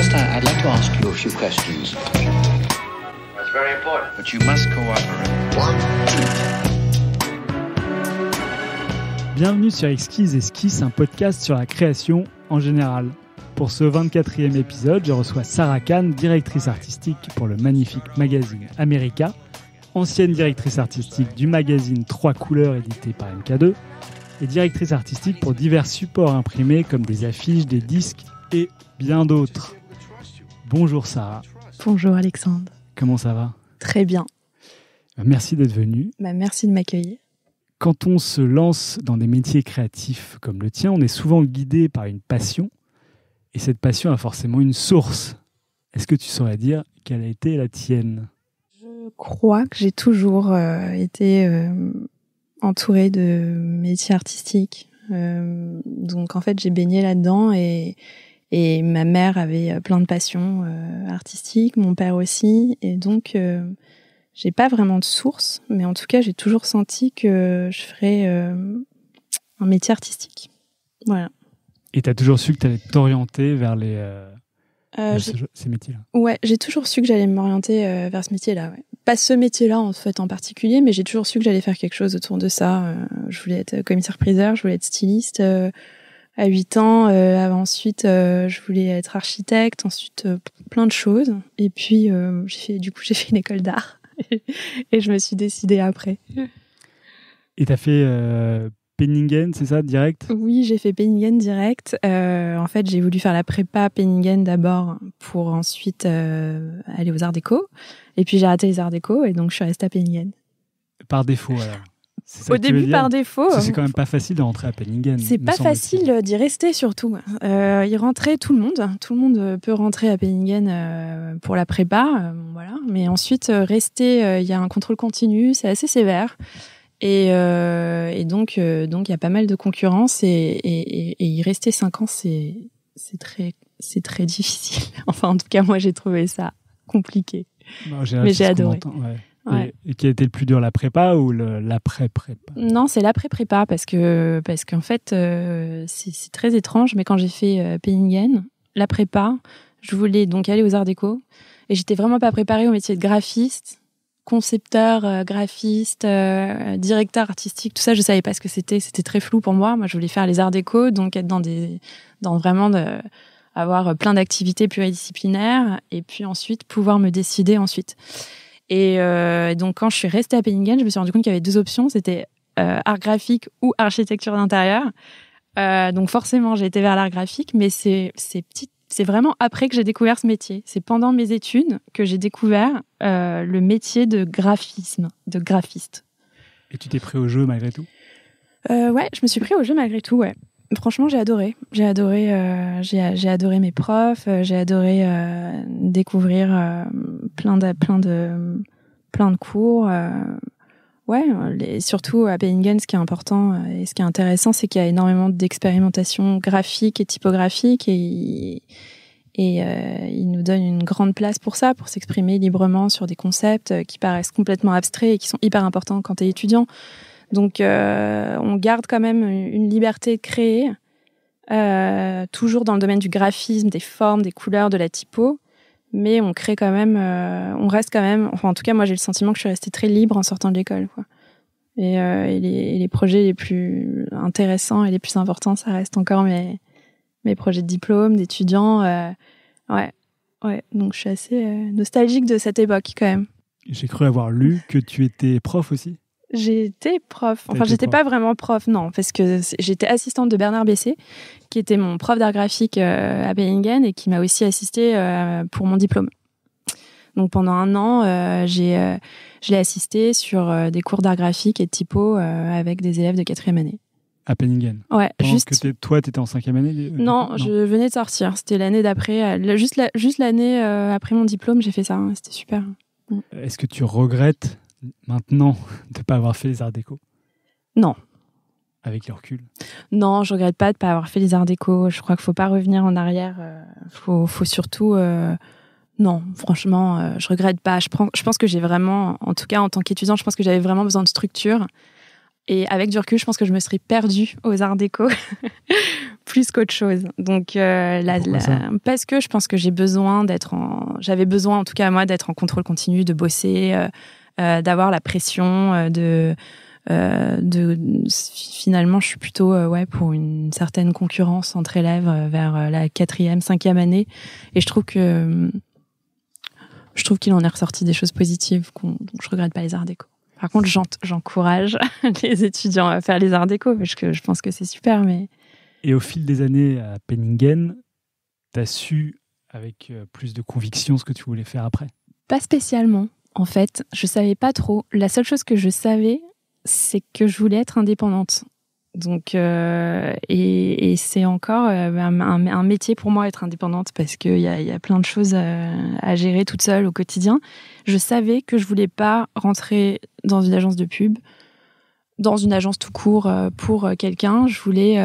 First, I'd like to ask you a few questions. That's very important. But you must cooperate. Bienvenue sur Exquise Esquisse, un podcast sur la création en général. Pour ce 24e épisode, je reçois Sarah Kahn, directrice artistique pour le magnifique magazine America, ancienne directrice artistique du magazine 3 couleurs édité par MK2 et directrice artistique pour divers supports imprimés comme des affiches, des disques et bien d'autres. Bonjour Sarah. Bonjour Alexandre. Comment ça va ? Très bien. Merci d'être venue. Merci de m'accueillir. Quand on se lance dans des métiers créatifs comme le tien, on est souvent guidé par une passion. Et cette passion a forcément une source. Est-ce que tu saurais dire quelle a été la tienne ? Je crois que j'ai toujours été entourée de métiers artistiques. Donc en fait, j'ai baigné là-dedans et ma mère avait plein de passions artistiques, mon père aussi. Et donc, j'ai pas vraiment de source, mais en tout cas, j'ai toujours senti que je ferais un métier artistique. Voilà. Et tu as toujours su que tu allais t'orienter vers ces métiers-là ? Ouais, j'ai toujours su que j'allais m'orienter vers ce métier-là. Ouais. Pas ce métier-là en fait en particulier, mais j'ai toujours su que j'allais faire quelque chose autour de ça. Je voulais être commissaire-priseur, je voulais être styliste à 8 ans. Ensuite, je voulais être architecte. Ensuite, plein de choses. Et puis, j'ai fait une école d'art et je me suis décidée après. Et tu as fait Penningen, c'est ça, direct ? Oui, j'ai fait Penningen direct. En fait, j'ai voulu faire la prépa Penningen d'abord pour ensuite aller aux Arts Déco. Et puis, j'ai raté les Arts Déco et donc je suis restée à Penningen. Par défaut, alors ? Au début, par défaut. Parce que c'est quand même pas facile de rentrer à Penningen. C'est pas facile d'y rester, surtout. Y rentrer, tout le monde peut rentrer à Penningen pour la prépa, voilà. Mais ensuite, rester, il y a un contrôle continu, c'est assez sévère. Et donc, il y a pas mal de concurrence et y rester 5 ans, c'est très difficile. Enfin, en tout cas, moi, j'ai trouvé ça compliqué. Mais j'ai adoré. Ouais. Et qui a été le plus dur, la prépa ou l'après-prépa ? Non, c'est l'après-prépa parce qu'en fait, c'est très étrange. Mais quand j'ai fait Penningen, la prépa, je voulais donc aller aux Arts Déco et j'étais vraiment pas préparée au métier de graphiste. Concepteur, graphiste, directeur artistique, tout ça, je savais pas ce que c'était. C'était très flou pour moi. Moi, je voulais faire les arts déco, donc être avoir plein d'activités pluridisciplinaires et puis ensuite pouvoir me décider ensuite. Et donc, quand je suis restée à Penningen, je me suis rendu compte qu'il y avait 2 options. C'était art graphique ou architecture d'intérieur. Donc, forcément, j'ai été vers l'art graphique, mais c'est vraiment après que j'ai découvert ce métier. C'est pendant mes études que j'ai découvert le métier de graphiste. Et tu t'es pris au jeu malgré tout ? Ouais, je me suis pris au jeu malgré tout, ouais. Franchement, j'ai adoré mes profs, j'ai adoré découvrir plein de cours. Surtout à Penningen, ce qui est important et ce qui est intéressant, c'est qu'il y a énormément d'expérimentation graphique et typographique et il nous donne une grande place pour ça, pour s'exprimer librement sur des concepts qui paraissent complètement abstraits et qui sont hyper importants quand t'es étudiant. Donc, on garde quand même une liberté de créer, toujours dans le domaine du graphisme, des formes, des couleurs, de la typo, mais on crée quand même, on reste quand même, enfin en tout cas moi j'ai le sentiment que je suis restée très libre en sortant de l'école, quoi. Et les projets les plus intéressants et les plus importants, ça reste encore mes projets de diplôme, d'étudiants, ouais. Donc je suis assez nostalgique de cette époque quand même. J'ai cru avoir lu que tu étais prof aussi. J'étais prof. Enfin, j'étais pas vraiment prof, non, parce que j'étais assistante de Bernard Bessé, qui était mon prof d'art graphique à Penningen et qui m'a aussi assistée pour mon diplôme. Donc, pendant 1 an, je l'ai assistée sur des cours d'art graphique et de typo avec des élèves de 4e année. À Penningen ? Ouais, pendant que toi, t'étais en 5e année ? Non, je venais de sortir. C'était l'année d'après. Juste l'année après mon diplôme, j'ai fait ça. Hein. C'était super. Est-ce que tu regrettes maintenant de ne pas avoir fait les arts déco ? Non. Avec le recul ? Non, je regrette pas de ne pas avoir fait les arts déco. Je crois qu'il ne faut pas revenir en arrière. Faut surtout... Non, franchement, je regrette pas. Je pense que j'ai vraiment, en tout cas en tant qu'étudiant, je pense que j'avais vraiment besoin de structure. Et avec du recul, je pense que je me serais perdue aux arts déco plus qu'autre chose. Donc, parce que je pense que j'avais besoin, en tout cas moi, d'être en contrôle continu, de bosser, d'avoir la pression, finalement, je suis plutôt pour une certaine concurrence entre élèves vers la 4e, 5e année. Et je trouve qu'il en est ressorti des choses positives, donc je regrette pas les arts déco. Par contre, j'encourage les étudiants à faire les arts déco parce que je pense que c'est super. Et au fil des années à Penningen, tu as su avec plus de conviction ce que tu voulais faire après? Pas spécialement. En fait, je savais pas trop. La seule chose que je savais, c'est que je voulais être indépendante. Donc, et c'est encore un métier pour moi, être indépendante, parce qu'il y a plein de choses à gérer toute seule au quotidien. Je savais que je voulais pas rentrer dans une agence de pub, dans une agence tout court pour quelqu'un. Je voulais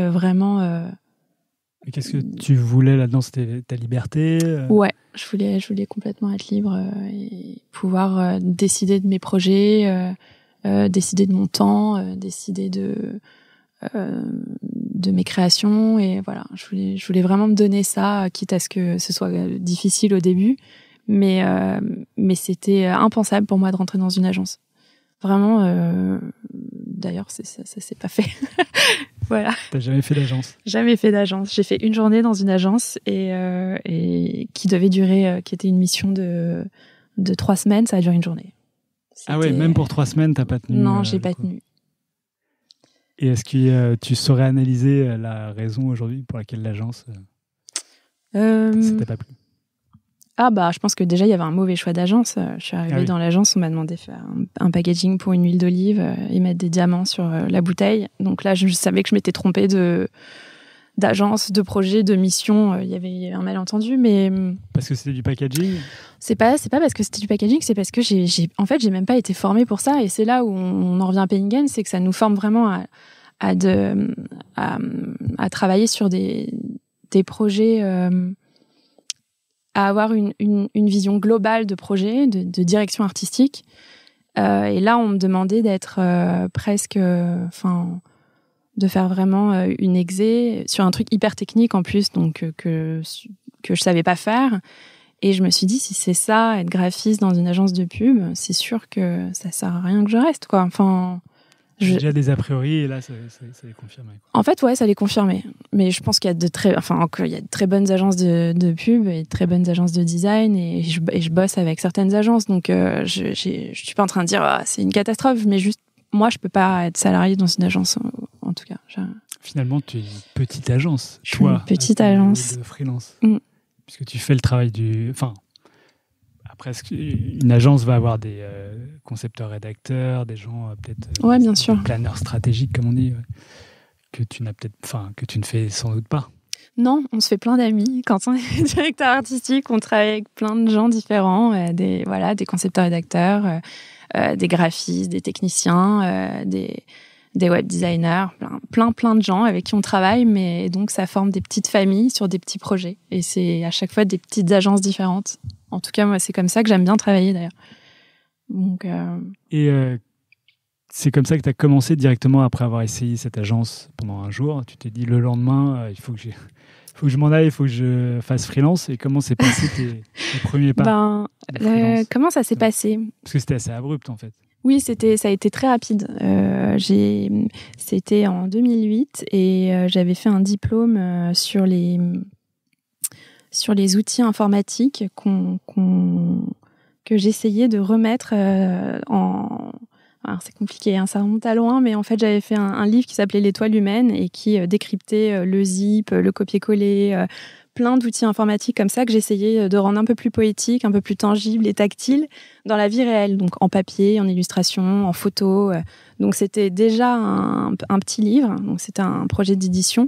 vraiment... Et qu'est-ce que tu voulais là-dedans? C'était ta liberté? Ouais, je voulais complètement être libre et pouvoir décider de mes projets, décider de mon temps, décider de mes créations, et voilà, je voulais vraiment me donner ça, quitte à ce que ce soit difficile au début, mais c'était impensable pour moi de rentrer dans une agence. Vraiment, d'ailleurs, ça s'est pas fait. Voilà. T'as jamais fait d'agence? Jamais fait d'agence. J'ai fait une journée dans une agence et qui devait durer, qui était une mission de 3 semaines. Ça a duré une journée. Ah ouais, même pour 3 semaines, t'as pas tenu? Non, j'ai pas tenu. Et est-ce que tu saurais analyser la raison aujourd'hui pour laquelle l'agence ça t'a pas plu? Ah bah, je pense que déjà il y avait un mauvais choix d'agence. Je suis arrivée dans l'agence, on m'a demandé de faire un packaging pour une huile d'olive et mettre des diamants sur la bouteille. Donc là, je savais que je m'étais trompée d'agence, de projet, de mission. Il y avait un malentendu, mais parce que c'était du packaging? C'est pas parce que c'était du packaging, c'est parce que j'ai même pas été formée pour ça. Et c'est là où on en revient à Penningen, c'est que ça nous forme vraiment à travailler sur des projets. À avoir une vision globale de projet, de direction artistique. Et là, on me demandait d'être presque... de faire vraiment une exé sur un truc hyper technique en plus, donc que je savais pas faire. Et je me suis dit, si c'est ça, être graphiste dans une agence de pub, c'est sûr que ça sert à rien que je reste, quoi. Enfin... J'ai déjà des a priori, et là, ça les confirmait, quoi. En fait, ouais, ça les confirmait. Mais je pense qu'il y a de très bonnes agences de pub et de très bonnes agences de design, et je bosse avec certaines agences. Donc, je suis pas en train de dire c'est une catastrophe, mais juste, moi, je peux pas être salariée dans une agence, en tout cas. Finalement, tu es une petite agence. Je suis une petite agence. De freelance. Puisque tu fais le travail Après, une agence va avoir des concepteurs-rédacteurs, des gens peut-être bien sûr. Des planeurs stratégiques, comme on dit, que tu ne fais sans doute pas. Non, on se fait plein d'amis. Quand on est directeur artistique, on travaille avec plein de gens différents, des concepteurs-rédacteurs, des graphistes, des techniciens, des web designers, plein de gens avec qui on travaille, mais donc ça forme des petites familles sur des petits projets. Et c'est à chaque fois des petites agences différentes. En tout cas, moi, c'est comme ça que j'aime bien travailler, d'ailleurs. Donc, Et c'est comme ça que tu as commencé directement après avoir essayé cette agence pendant un jour. Tu t'es dit le lendemain, il faut que je m'en aille, il faut que je fasse freelance. Et comment s'est passé tes premiers pas? Comment ça s'est passé? Parce que c'était assez abrupt, en fait. Oui, ça a été très rapide. C'était en 2008 et j'avais fait un diplôme sur les outils informatiques que j'essayais de remettre Alors c'est compliqué, hein, ça remonte à loin, mais en fait j'avais fait un livre qui s'appelait L'étoile humaine et qui décryptait le zip, le copier-coller, plein d'outils informatiques comme ça que j'essayais de rendre un peu plus poétique, un peu plus tangible et tactile dans la vie réelle, donc en papier, en illustration, en photo. Donc c'était déjà un petit livre, donc c'était un projet d'édition,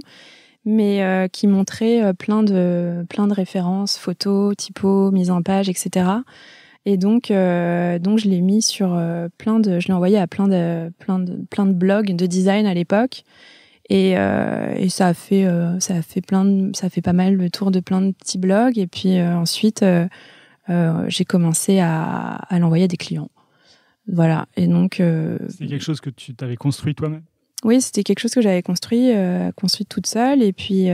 mais qui montrait plein de références, photos, typos, mise en page, etc. Et donc je l'ai mis sur je l'ai envoyé à plein de blogs de design à l'époque. Et ça a fait pas mal le tour de plein de petits blogs. Et puis ensuite, j'ai commencé à l'envoyer à des clients. Voilà. Et donc. C'est quelque chose que tu t'avais construit toi-même? Oui, c'était quelque chose que j'avais construit toute seule. Et puis,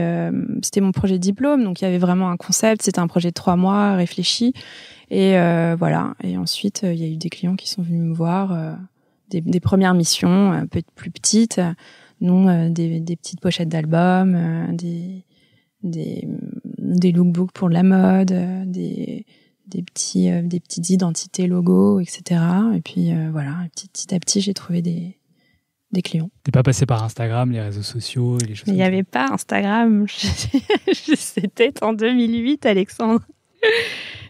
c'était mon projet de diplôme. Donc, il y avait vraiment un concept. C'était un projet de 3 mois, réfléchi. Et voilà. Et ensuite, il y a eu des clients qui sont venus me voir, des premières missions un peu plus petites, des petites pochettes d'albums, des lookbooks pour de la mode, des petites identités logos, etc. Et puis, voilà. Petit à petit, j'ai trouvé des clients. T'es pas passé par Instagram, les réseaux sociaux et les choses Mais il n'y avait pas Instagram. C'était en 2008, Alexandre.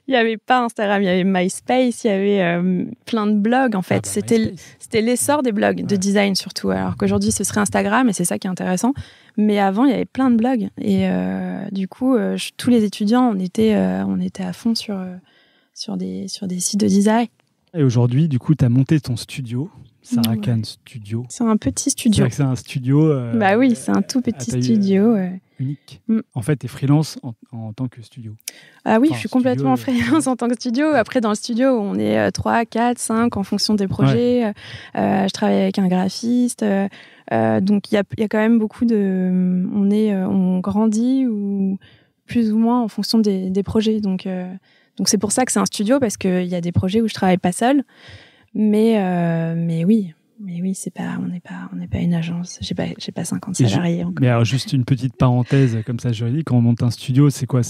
Il n'y avait pas Instagram, il y avait MySpace, il y avait plein de blogs, en fait. C'était l'essor des blogs, de design surtout. Alors qu'aujourd'hui, ce serait Instagram, et c'est ça qui est intéressant. Mais avant, il y avait plein de blogs. Et du coup, tous les étudiants, on était à fond sur des sites de design. Et aujourd'hui, du coup, tu as monté ton studio. Sarah Khan Studio. C'est un petit studio. C'est un studio. Bah oui, c'est un tout petit studio. Unique. En fait, tu es freelance en tant que studio. Ah oui, je suis complètement freelance en tant que studio. Après, dans le studio, on est 3, 4, 5 en fonction des projets. Ouais. Je travaille avec un graphiste. Donc, il y a quand même beaucoup de. On grandit ou plus ou moins en fonction des projets. Donc, c'est pour ça que c'est un studio, parce qu'il y a des projets où je travaille pas seule. Mais oui, on n'est pas une agence. J'ai pas 50 salariés encore. Mais alors, juste une petite parenthèse comme ça juridique, quand on monte un studio, c'est quoi?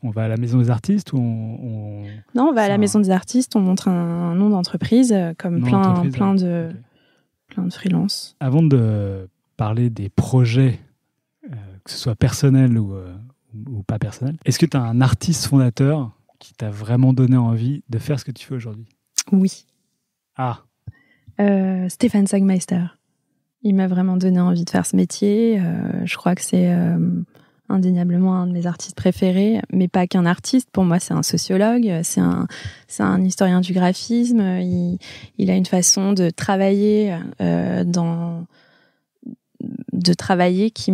On va à la maison des artistes ou Non, on va à la maison des artistes, on montre un nom d'entreprise comme plein de freelance. Avant de parler des projets, que ce soit personnel ou pas personnel, est-ce que tu as un artiste fondateur qui t'a vraiment donné envie de faire ce que tu fais aujourd'hui? Oui. Ah. Stéphane Sagmeister. Il m'a vraiment donné envie de faire ce métier. Je crois que c'est indéniablement un de mes artistes préférés, mais pas qu'un artiste. Pour moi, c'est un sociologue, c'est un historien du graphisme. Il a une façon de travailler qui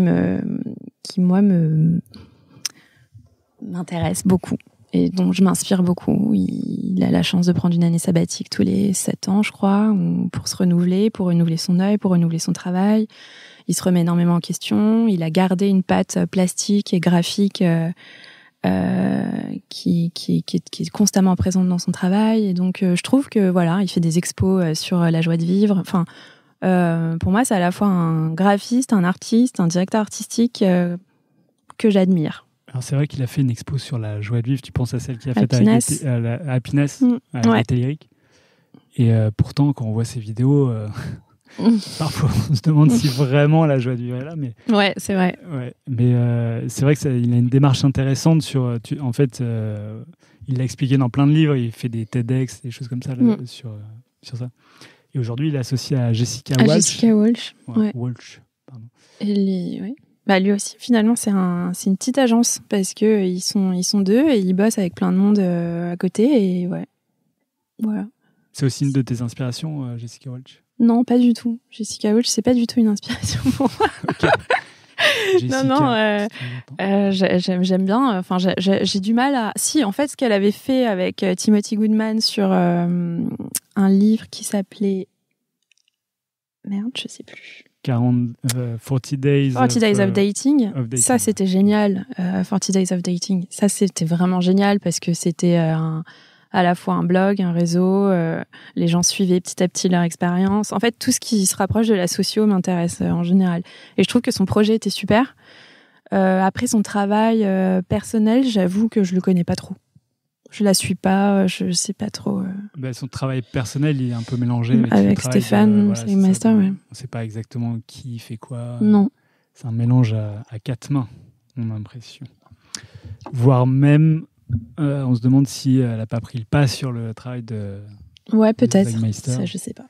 m'intéresse beaucoup et dont je m'inspire beaucoup. Il a la chance de prendre une année sabbatique tous les 7 ans, je crois, pour se renouveler, pour renouveler son œil, pour renouveler son travail. Il se remet énormément en question. Il a gardé une patte plastique et graphique qui est constamment présente dans son travail. Et donc, je trouve que voilà, il fait des expos sur la joie de vivre. Enfin, pour moi, c'est à la fois un graphiste, un artiste, un directeur artistique que j'admire. Alors c'est vrai qu'il a fait une expo sur la joie de vivre. Tu penses à celle qu'il a faite à Happiness, avec Lyric. Et pourtant, quand on voit ses vidéos, parfois on se demande si vraiment la joie de vivre est là. Mais ouais, c'est vrai. Ouais, mais c'est vrai qu'il a une démarche intéressante sur. En fait, il l'a expliqué dans plein de livres. Il fait des TEDx, des choses comme ça sur ça. Et aujourd'hui, il est associé à Jessica Walsh. Jessica Walsh. Ouais. Walsh, pardon. Oui. Bah lui aussi, finalement, c'est une petite agence parce que ils sont 2 et ils bossent avec plein de monde à côté et ouais, voilà. C'est aussi une de tes inspirations, Jessica Walsh? Non, pas du tout. Jessica Walsh, c'est pas du tout une inspiration pour moi. Okay. Jessica, j'aime bien. Enfin, j'ai du mal à. Si, en fait, ce qu'elle avait fait avec Timothy Goodman sur un livre qui s'appelait. Merde, je sais plus. 40 Days of Dating. Ça, c'était génial. 40 Days of Dating. Ça, c'était vraiment génial parce que c'était à la fois un blog, un réseau. Les gens suivaient petit à petit leur expérience. En fait, tout ce qui se rapproche de la socio m'intéresse en général. Et je trouve que son projet était super. Après, son travail personnel, j'avoue que je le connais pas trop. Je la suis pas, je sais pas trop. Son travail personnel, il est un peu mélangé avec Stéphane Sagmeister. Ouais. On ne sait pas exactement qui fait quoi. Non. C'est un mélange à 4 mains, on a l'impression. Voire même, on se demande si elle n'a pas pris le pas sur le travail de. Ouais, peut-être. Ça, je sais pas.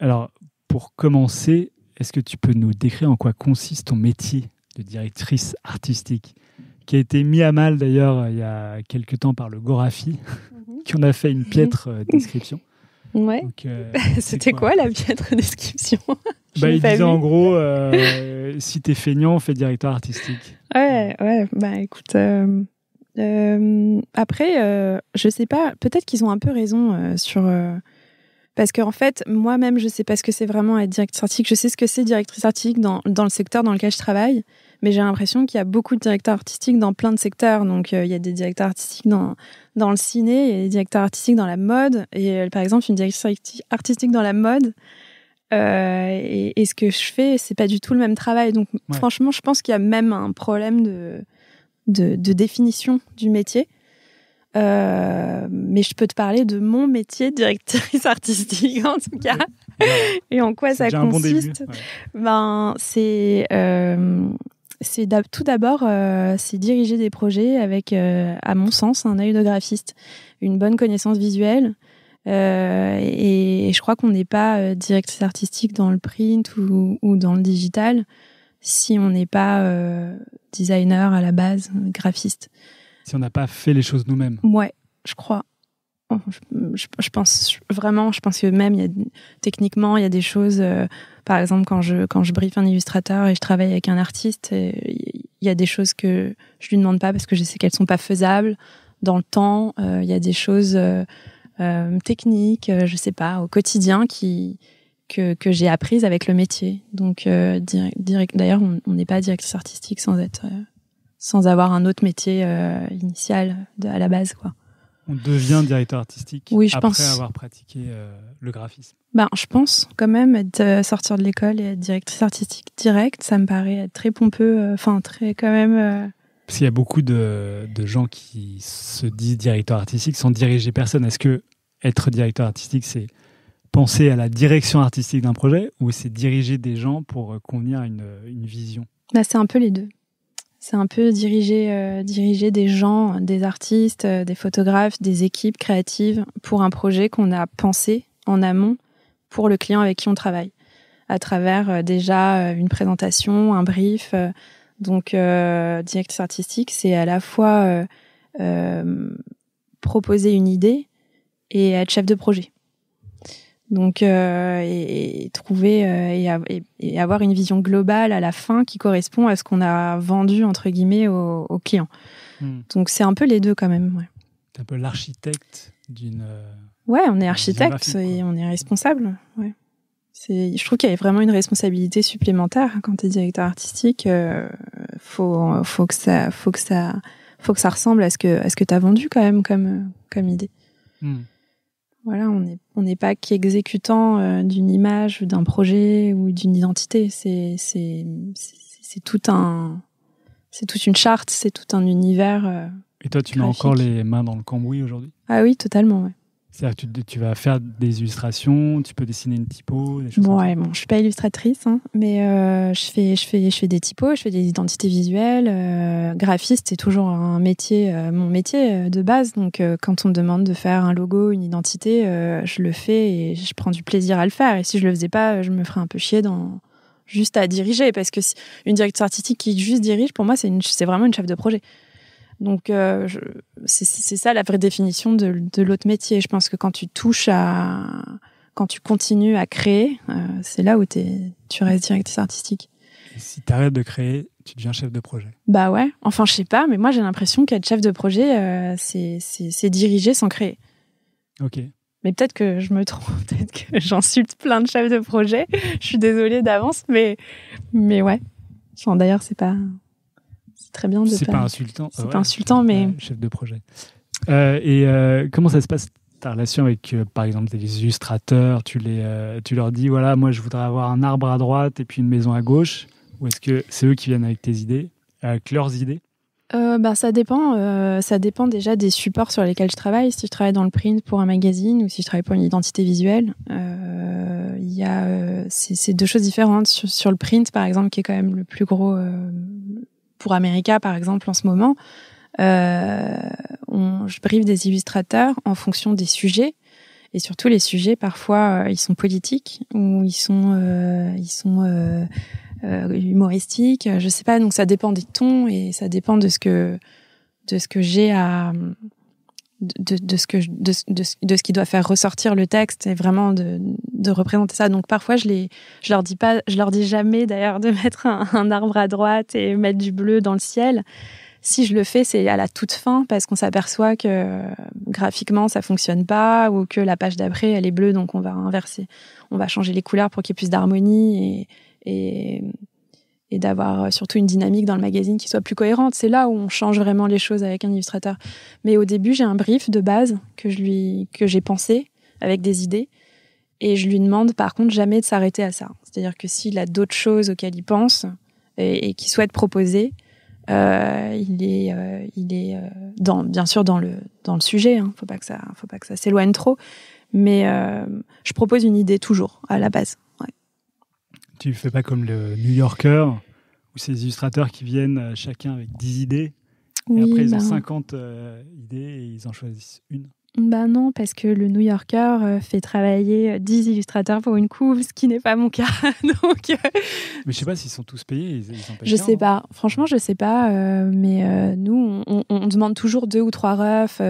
Alors, pour commencer, est-ce que tu peux nous décrire en quoi consiste ton métier de directrice artistique, qui a été mis à mal d'ailleurs il y a quelques temps par le Gorafi, qui en a fait une piètre description. Ouais. Donc, c'était quoi la piètre description? Il disait en gros, si t'es feignant, fais directeur artistique. Ouais. Bah écoute, Après, je sais pas, peut-être qu'ils ont un peu raison sur... parce qu'en fait, moi-même, je sais pas ce que c'est vraiment être directrice artistique. Je sais ce que c'est directrice artistique dans le secteur dans lequel je travaille, mais j'ai l'impression qu'il y a beaucoup de directeurs artistiques dans plein de secteurs. Donc, il y a des directeurs artistiques dans le ciné, il y a des directeurs artistiques dans la mode. Et par exemple, une directrice artistique dans la mode, et ce que je fais, c'est pas du tout le même travail. Donc, franchement, je pense qu'il y a même un problème de définition du métier. Mais je peux te parler de mon métier de directrice artistique en tout cas. Et en quoi ça consiste. Ben c'est tout d'abord c'est diriger des projets avec à mon sens un œil de graphiste, une bonne connaissance visuelle, et je crois qu'on n'est pas directrice artistique dans le print ou dans le digital si on n'est pas designer à la base, graphiste. Si on n'a pas fait les choses nous-mêmes. Ouais, je crois. Je pense vraiment, je pense que même techniquement, il y a des choses. Par exemple, quand je briefe un illustrateur et je travaille avec un artiste, il y a des choses que je lui demande pas parce que je sais qu'elles sont pas faisables dans le temps. Il y a des choses techniques, je sais pas, au quotidien que j'ai apprises avec le métier. Donc, d'ailleurs, on n'est pas directrice artistique sans avoir un autre métier initial à la base, quoi. On devient directeur artistique après avoir pratiqué le graphisme. Ben, je pense quand même sortir de l'école et être directrice artistique directe, ça me paraît être très pompeux, très quand même... Parce qu'il y a beaucoup de gens qui se disent directeur artistique sans diriger personne. Est-ce que être directeur artistique, c'est penser à la direction artistique d'un projet ou c'est diriger des gens pour convenir à une vision ? Ben, c'est un peu les deux. C'est un peu diriger des gens, des artistes, des photographes, des équipes créatives pour un projet qu'on a pensé en amont pour le client avec qui on travaille, à travers déjà une présentation, un brief. Donc, directrice artistique, c'est à la fois proposer une idée et être chef de projet. Donc, et trouver et avoir une vision globale à la fin qui correspond à ce qu'on a vendu entre guillemets au client. Donc c'est un peu les deux quand même. Ouais. C'est un peu l'architecte d'une. Ouais, on est architecte et on est responsable. Ouais. Je trouve qu'il y a vraiment une responsabilité supplémentaire quand tu es directeur artistique. Faut que ça ressemble à ce que tu as vendu quand même comme idée. Voilà, on n'est pas qu'exécutant d'une image, d'un projet ou d'une identité. C'est toute une charte, c'est tout un univers. Et toi, tu mets encore les mains dans le cambouis aujourd'hui ? Ah oui, totalement, ouais. C'est-à-dire que tu vas faire des illustrations, tu peux dessiner une typo, des choses comme ça. Bon, je suis pas illustratrice, mais je fais des typos, je fais des identités visuelles. Graphiste, c'est toujours un métier, mon métier de base. Donc, quand on me demande de faire un logo, une identité, je le fais et je prends du plaisir à le faire. Et si je le faisais pas, je me ferais un peu chier juste à diriger, parce que une directrice artistique qui juste dirige, pour moi, c'est vraiment une chef de projet. Donc, c'est ça la vraie définition de l'autre métier. Je pense que quand tu continues à créer, c'est là où tu restes directrice artistique. Et si tu arrêtes de créer, tu deviens chef de projet. Bah ouais. Enfin, je sais pas, mais moi j'ai l'impression qu'être chef de projet, c'est diriger sans créer. Ok. Mais peut-être que je me trompe, peut-être que j'insulte plein de chefs de projet. Je suis désolée d'avance, mais ouais. Enfin, d'ailleurs, c'est très bien de c'est pas insultant. C'est pas insultant, mais chef de projet. Comment ça se passe ta relation avec, par exemple, des illustrateurs ? Tu leur dis, voilà, moi je voudrais avoir un arbre à droite et puis une maison à gauche. Ou est-ce que c'est eux qui viennent avec tes idées, avec leurs idées ? Ça dépend déjà des supports sur lesquels je travaille. Si je travaille dans le print pour un magazine ou si je travaille pour une identité visuelle, c'est deux choses différentes. Sur le print, par exemple, qui est quand même le plus gros pour America, par exemple, en ce moment, je briefe des illustrateurs en fonction des sujets. Et surtout, les sujets, parfois, ils sont politiques ou ils sont humoristiques. Je sais pas. Donc, ça dépend des tons et ça dépend de ce que j'ai à de ce qui doit faire ressortir le texte et vraiment de représenter ça. Donc parfois je leur dis jamais d'ailleurs de mettre un arbre à droite et mettre du bleu dans le ciel. Si je le fais, c'est à la toute fin parce qu'on s'aperçoit que graphiquement ça fonctionne pas ou que la page d'après elle est bleue, donc on va inverser, on va changer les couleurs pour qu'il y ait plus d'harmonie et d'avoir surtout une dynamique dans le magazine qui soit plus cohérente. C'est là où on change vraiment les choses avec un illustrateur. Mais au début, j'ai un brief de base que j'ai pensé avec des idées et je lui demande par contre jamais de s'arrêter à ça. C'est-à-dire que s'il a d'autres choses auxquelles il pense et qu'il souhaite proposer, il est bien sûr dans le sujet, hein. Faut pas que ça s'éloigne trop, mais je propose une idée toujours à la base. Ouais. Tu fais pas comme le New Yorker où ces illustrateurs qui viennent chacun avec 10 idées et après ils ont 50 idées et ils en choisissent une. Bah non, parce que le New Yorker fait travailler 10 illustrateurs pour une couve, ce qui n'est pas mon cas. Donc, mais je sais pas s'ils sont tous payés. Ils en payent je sais pas. Franchement, je sais pas. Mais nous, on demande toujours 2 ou 3 refs,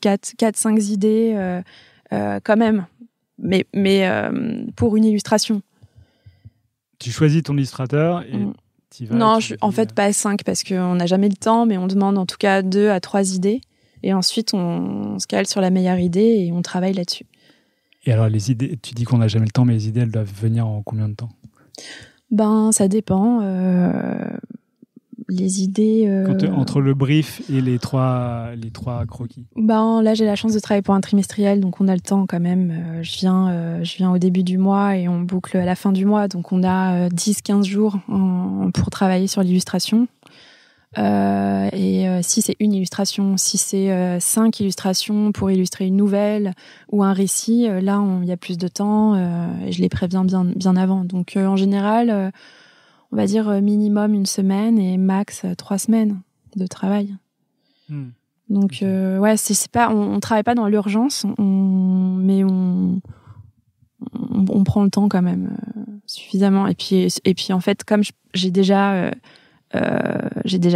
4, 5 idées quand même. Mais pour une illustration. Tu choisis ton illustrateur et tu vas... Non, en fait, pas 5 parce qu'on n'a jamais le temps, mais on demande en tout cas 2 à 3 idées. Et ensuite, on se cale sur la meilleure idée et on travaille là-dessus. Et alors, les idées, tu dis qu'on n'a jamais le temps, mais les idées, elles doivent venir en combien de temps ? Ben, ça dépend. Les idées... Entre le brief et les trois croquis. Ben, là, j'ai la chance de travailler pour un trimestriel, donc on a le temps quand même. Je viens au début du mois et on boucle à la fin du mois. Donc, on a 10-15 jours pour travailler sur l'illustration. Si c'est une illustration, si c'est 5 illustrations pour illustrer une nouvelle ou un récit, là il y a plus de temps et je les préviens bien avant. Donc en général, on va dire minimum 1 semaine et max 3 semaines de travail. Donc ouais, c'est pas, on travaille pas dans l'urgence, mais on prend le temps quand même suffisamment. Et puis en fait, comme j'ai déjà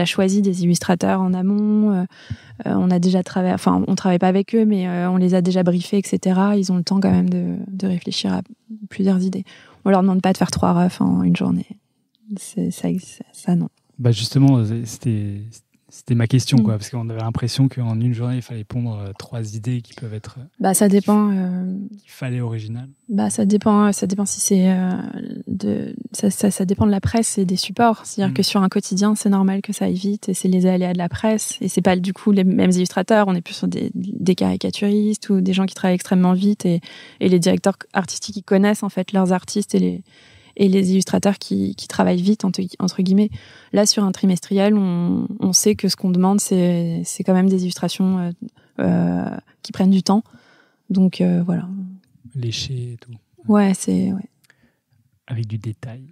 choisi des illustrateurs en amont. On a déjà travaillé, enfin, on travaille pas avec eux, mais on les a déjà briefés, etc. Ils ont le temps quand même de réfléchir à plusieurs idées. On leur demande pas de faire 3 refs en une journée. Ça non. Bah justement, c'était ma question, quoi, parce qu'on avait l'impression qu'en une journée, il fallait pondre 3 idées qui peuvent être. Bah ça dépend. Il fallait original. Bah ça dépend si c'est ça dépend de la presse et des supports. C'est-à-dire que sur un quotidien, c'est normal que ça aille vite et c'est les aléas de la presse et c'est pas du coup les mêmes illustrateurs. On est plus sur des caricaturistes ou des gens qui travaillent extrêmement vite et les directeurs artistiques qui connaissent en fait leurs artistes et les illustrateurs qui travaillent vite, entre guillemets. Là, sur un trimestriel, on sait que ce qu'on demande, c'est quand même des illustrations qui prennent du temps. Donc, voilà. Léché et tout. Ouais, c'est... Ouais. Avec du détail.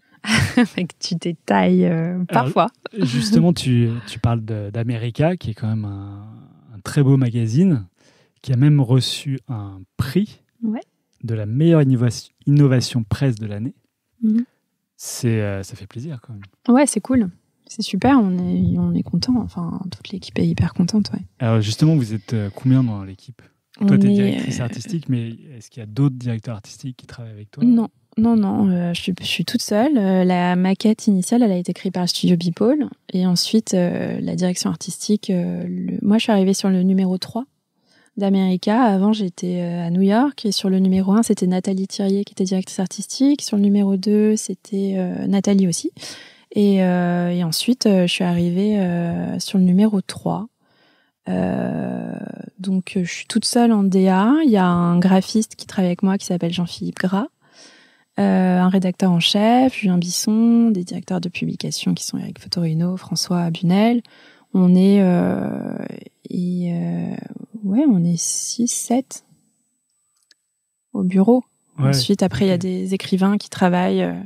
Avec du détail, parfois. Alors, justement, tu parles d'America, qui est quand même un très beau magazine, qui a même reçu un prix de la meilleure innovation presse de l'année. Ça fait plaisir quand même. Ouais, c'est cool. C'est super, on est content. Enfin, toute l'équipe est hyper contente. Ouais. Alors justement, vous êtes combien dans l'équipe ? Toi, tu es directrice artistique, mais est-ce qu'il y a d'autres directeurs artistiques qui travaillent avec toi ? Non, je suis toute seule. La maquette initiale, elle a été créée par le studio Bipole. Et ensuite, la direction artistique, moi je suis arrivée sur le numéro 3 d'America. Avant, j'étais à New York et sur le numéro 1, c'était Nathalie Thirier qui était directrice artistique. Sur le numéro 2, c'était Nathalie aussi. Et ensuite, je suis arrivée sur le numéro 3. Donc, je suis toute seule en DA. Il y a un graphiste qui travaille avec moi qui s'appelle Jean-Philippe Gras. Un rédacteur en chef, Julien Bisson, des directeurs de publication qui sont Eric Fotorino, François Bunel. On est... on est 6-7 au bureau. Ouais, ensuite, après, il y a des écrivains qui travaillent, à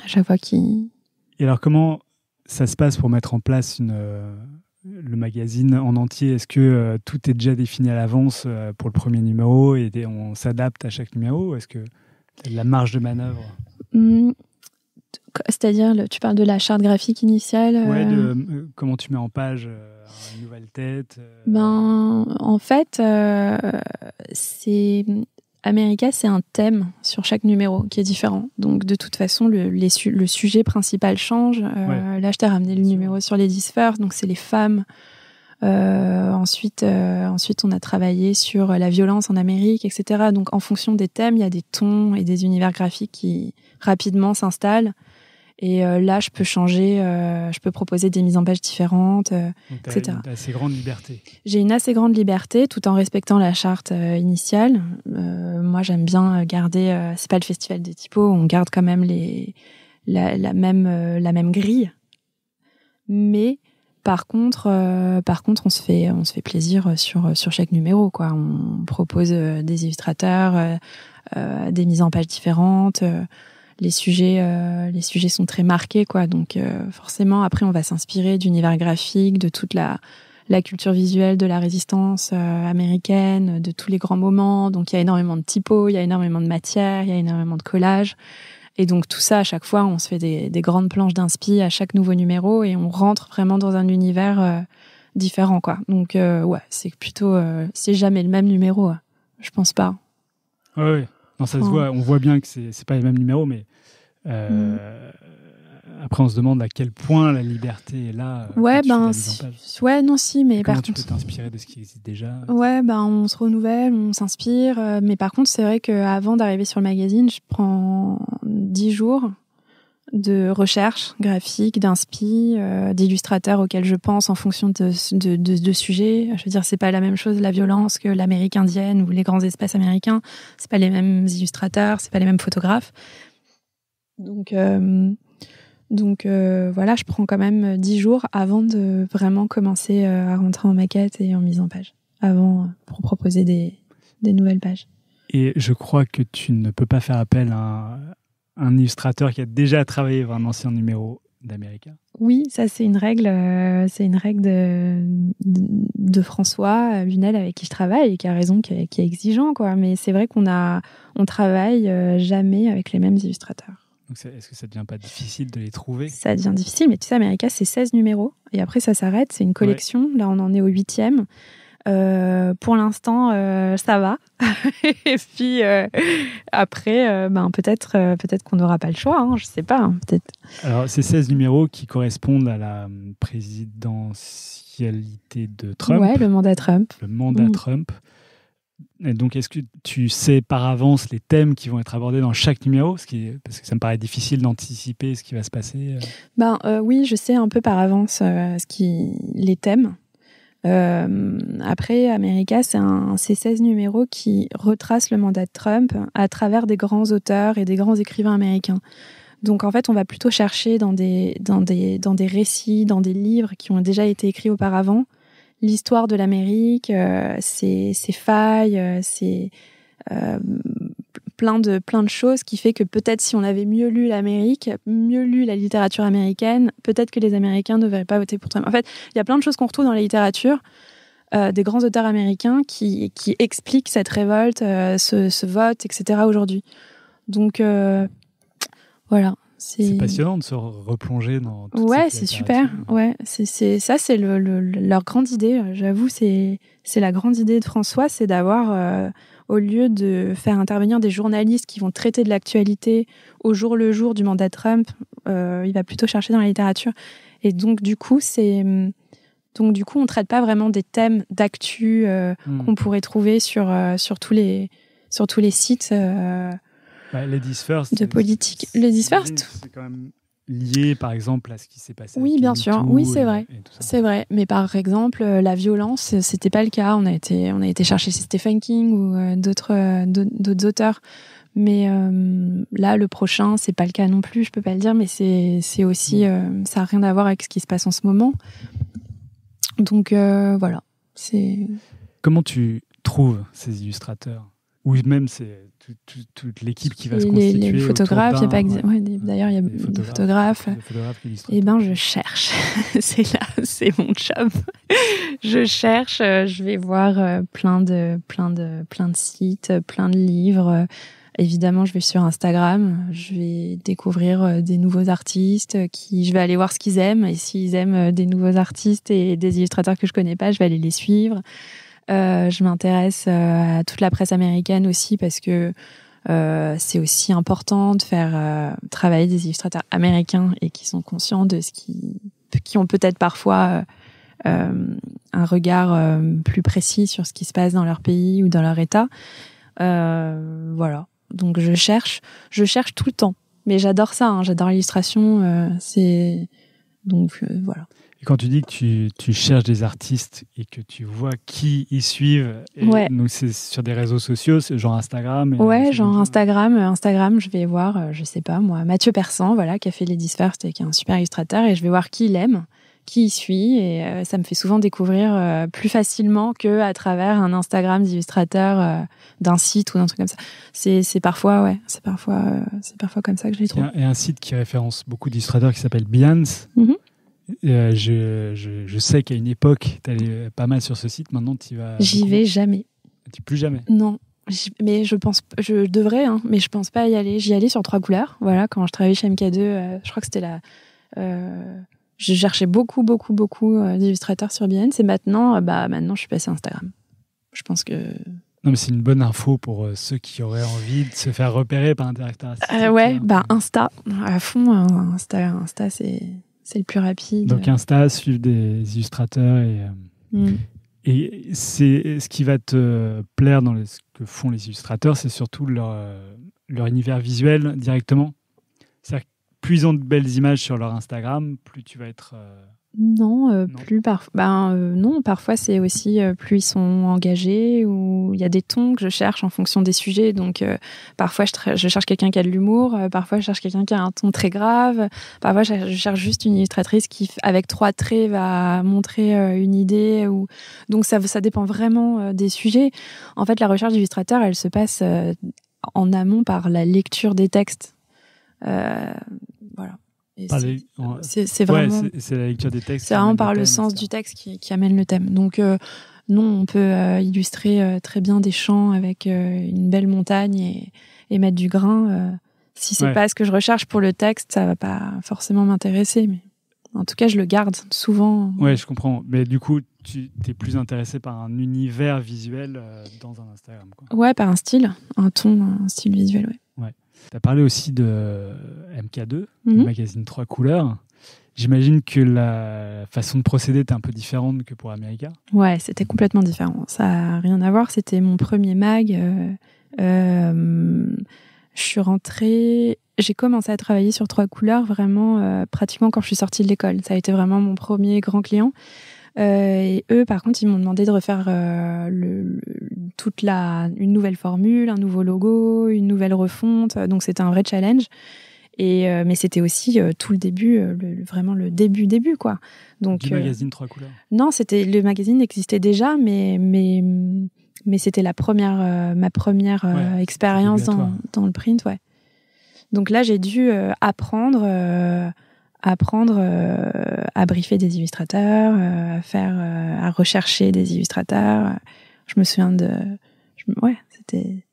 chaque fois qui... Et alors, comment ça se passe pour mettre en place le magazine en entier ? Est-ce que tout est déjà défini à l'avance pour le premier numéro et on s'adapte à chaque numéro ? Est-ce que tu as de la marge de manœuvre ? C'est-à-dire, tu parles de la charte graphique initiale comment tu mets en page une nouvelle tête En fait, c'est America, c'est un thème sur chaque numéro qui est différent. Donc, de toute façon, le sujet principal change. Là, je t'ai ramené le numéro sur Ladies First, donc c'est les femmes. Ensuite, on a travaillé sur la violence en Amérique, etc. Donc, en fonction des thèmes, il y a des tons et des univers graphiques qui rapidement s'installent. Et là, je peux changer, je peux proposer des mises en page différentes, etc. Une assez grande liberté. J'ai une assez grande liberté, tout en respectant la charte initiale. Moi, j'aime bien garder. C'est pas le festival des typos, on garde quand même la même grille. Mais par contre, on se fait plaisir sur chaque numéro, quoi. On propose des illustrateurs, des mises en page différentes. Les sujets sont très marqués, quoi. Donc forcément, après, on va s'inspirer d'univers graphiques, de toute la culture visuelle de la résistance américaine, de tous les grands moments. Donc il y a énormément de typos, il y a énormément de matière, il y a énormément de collages. Et donc tout ça, à chaque fois, on se fait des grandes planches d'inspi à chaque nouveau numéro et on rentre vraiment dans un univers différent, quoi. Donc c'est plutôt, c'est jamais le même numéro. Je pense pas. Oui. Non, ça se voit. On voit bien que c'est pas les mêmes numéros, mais après on se demande à quel point la liberté est là. Mais comment par tu peux contre, t'inspirer de ce qui existe déjà. On se renouvelle, on s'inspire. Mais par contre, c'est vrai qu'avant d'arriver sur le magazine, je prends 10 jours de recherche graphique, d'inspi, d'illustrateurs auxquels je pense en fonction de sujets. Je veux dire, c'est pas la même chose la violence que l'Amérique indienne ou les grands espaces américains. C'est pas les mêmes illustrateurs, c'est pas les mêmes photographes. Donc je prends quand même 10 jours avant de vraiment commencer à rentrer en maquette et en mise en page, pour proposer des nouvelles pages. Et je crois que tu ne peux pas faire appel à un illustrateur qui a déjà travaillé sur un ancien numéro d'America. Oui, ça c'est une règle de François Lunel avec qui je travaille et qui a raison, qui est exigeant, quoi. Mais c'est vrai qu'on travaille jamais avec les mêmes illustrateurs. Donc est-ce que ça devient pas difficile de les trouver ? Ça devient difficile, mais tu sais, America, c'est 16 numéros. Et après, ça s'arrête. C'est une collection. Ouais. Là, on en est au 8e. Pour l'instant, ça va. Et puis, après, peut-être qu'on n'aura pas le choix. Hein, je sais pas, hein, peut-être. Alors, ces 16 numéros qui correspondent à la présidentialité de Trump. Ouais, le mandat Trump. Le mandat Trump. Et donc, est-ce que tu sais par avance les thèmes qui vont être abordés dans chaque numéro ? Parce que ça me paraît difficile d'anticiper ce qui va se passer. Oui, je sais un peu par avance les thèmes. Après, America, c'est 16 numéros qui retracent le mandat de Trump à travers des grands auteurs et des grands écrivains américains. Donc, en fait, on va plutôt chercher dans des récits, dans des livres qui ont déjà été écrits auparavant, l'histoire de l'Amérique, ses failles, plein de choses qui fait que peut-être si on avait mieux lu l'Amérique, mieux lu la littérature américaine, peut-être que les Américains ne devraient pas voter pour Trump. En fait, il y a plein de choses qu'on retrouve dans la littérature des grands auteurs américains qui expliquent cette révolte, ce vote, etc. aujourd'hui. Donc, voilà. C'est passionnant de se replonger dans toute cette littérature. Super. Ouais, c'est leur grande idée. J'avoue, c'est la grande idée de François, c'est d'avoir, au lieu de faire intervenir des journalistes qui vont traiter de l'actualité au jour le jour du mandat Trump, il va plutôt chercher dans la littérature. Et donc, du coup, on traite pas vraiment des thèmes d'actu qu'on pourrait trouver sur tous les sites. Ladies First de politique. Ladies First, c'est quand même lié, par exemple, à ce qui s'est passé. Oui, bien sûr. Oui, c'est vrai. C'est vrai. Mais par exemple, la violence, c'était pas le cas. On a été chercher chez Stephen King ou d'autres auteurs. Mais là, le prochain, c'est pas le cas non plus. Je peux pas le dire, mais c'est aussi, ça a rien à voir avec ce qui se passe en ce moment. Donc voilà. Comment tu trouves ces illustrateurs ? Ou même c'est toute l'équipe qui va se constituer. Les photographes, il y a pas d'ailleurs il y a des photographes. Et je cherche. C'est mon job. Je cherche, je vais voir plein de sites, plein de livres. Évidemment, je vais sur Instagram, je vais découvrir des nouveaux artistes je vais aller voir ce qu'ils aiment, et s'ils aiment des nouveaux artistes et des illustrateurs que je connais pas, je vais aller les suivre. Je m'intéresse à toute la presse américaine aussi parce que c'est aussi important de faire travailler des illustrateurs américains et qui sont conscients de qui ont peut-être parfois un regard plus précis sur ce qui se passe dans leur pays ou dans leur état. Voilà. Donc je cherche tout le temps. Mais j'adore ça, hein. J'adore l'illustration. Voilà. Et quand tu dis que tu cherches des artistes et que tu vois qui ils suivent, donc c'est sur des réseaux sociaux, c'est genre Instagram. Genre Instagram, je vais voir, je sais pas moi, Mathieu Persan, voilà, qui a fait Ladies First et qui est un super illustrateur, et je vais voir qui il aime, qui il suit, et ça me fait souvent découvrir plus facilement que à travers un Instagram d'illustrateur d'un site ou d'un truc comme ça. C'est parfois comme ça que je les trouve. Il y a un site qui référence beaucoup d'illustrateurs qui s'appelle Behance. Mm-hmm. Je sais qu'à une époque, tu allais pas mal sur ce site. Maintenant, tu vas. J'y vais jamais. Plus jamais. Non, mais je devrais, hein, mais je pense pas y aller. J'y allais sur 3 couleurs. Voilà, quand je travaillais chez MK2, je crois que c'était je cherchais beaucoup d'illustrateurs sur Behance. Et maintenant, je suis passée à Instagram. Je pense que. Non, mais c'est une bonne info pour ceux qui auraient envie de se faire repérer par un directeur artistique. Insta à fond. Insta, c'est le plus rapide. Donc Insta, suivre des illustrateurs et c'est ce qui va te plaire dans ce que font les illustrateurs, c'est surtout leur univers visuel directement. C'est-à-dire que plus ils ont de belles images sur leur Instagram, plus tu vas être... Non. Parfois c'est aussi plus ils sont engagés, ou il y a des tons que je cherche en fonction des sujets. Donc parfois je cherche quelqu'un qui a de l'humour, parfois je cherche quelqu'un qui a un ton très grave, parfois je cherche juste une illustratrice qui avec 3 traits va montrer une idée. Donc ça dépend vraiment des sujets. En fait, la recherche d'illustrateur, elle se passe en amont par la lecture des textes. Voilà. C'est vraiment. C'est la lecture des textes. C'est vraiment par le sens du texte qui amène le thème. Donc, on peut illustrer très bien des champs avec une belle montagne et mettre du grain. Si c'est pas ce que je recherche pour le texte, ça va pas forcément m'intéresser. Mais en tout cas, je le garde souvent. Ouais, je comprends. Mais du coup, tu es plus intéressé par un univers visuel dans un Instagram, quoi. Ouais, par un style, un ton, un style visuel, ouais. Tu as parlé aussi de MK2, le magazine 3 couleurs. J'imagine que la façon de procéder était un peu différente que pour America. Ouais, c'était complètement différent. Ça n'a rien à voir. C'était mon premier mag. Je suis rentrée... J'ai commencé à travailler sur 3 couleurs vraiment pratiquement quand je suis sortie de l'école. Ça a été vraiment mon premier grand client. Et eux, par contre, ils m'ont demandé de refaire une nouvelle formule, un nouveau logo, une nouvelle refonte. Donc, c'était un vrai challenge. Mais c'était aussi tout le début, vraiment le début, quoi. Donc, du magazine 3 couleurs. Non, le magazine existait déjà, mais c'était ma première expérience dans le print, ouais. Donc là, j'ai dû apprendre à briefer des illustrateurs, à rechercher des illustrateurs. Je me souviens c'était...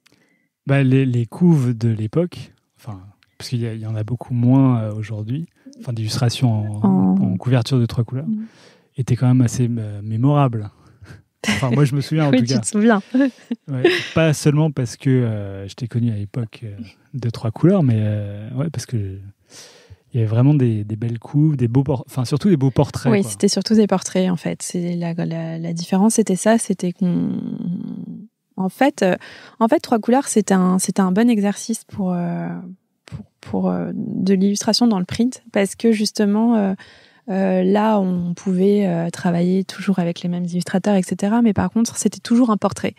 Les couves de l'époque, parce qu'il y en a beaucoup moins aujourd'hui, d'illustrations en couverture de 3 couleurs, étaient quand même assez mémorables. Moi, je me souviens en tout cas. Oui, tu te souviens. Pas seulement parce que je t'ai connu à l'époque de 3 couleurs, mais parce que il y avait vraiment des belles couves, surtout des beaux portraits. Oui, quoi. C'était surtout des portraits, en fait. C'est la différence, c'était ça, c'était qu'on... En fait, 3 couleurs, c'était un bon exercice pour de l'illustration dans le print, parce que justement... là, on pouvait travailler toujours avec les mêmes illustrateurs, etc. Mais par contre, c'était toujours un portrait.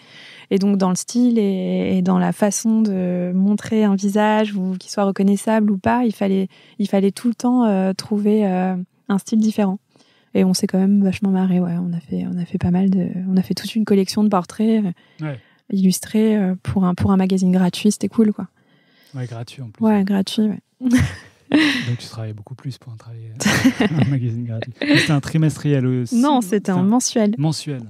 Et donc, dans le style et dans la façon de montrer un visage, ou qu'il soit reconnaissable ou pas, il fallait tout le temps trouver un style différent. Et on s'est quand même vachement marré. Ouais, on a fait pas mal on a fait toute une collection de portraits illustrés pour un magazine gratuit. C'était cool, quoi. Ouais, gratuit en plus. Ouais, gratuit. Ouais. Donc tu travaillais beaucoup plus pour un magazine gratuit. C'était un trimestriel aussi? Non, c'était un mensuel. Mensuel.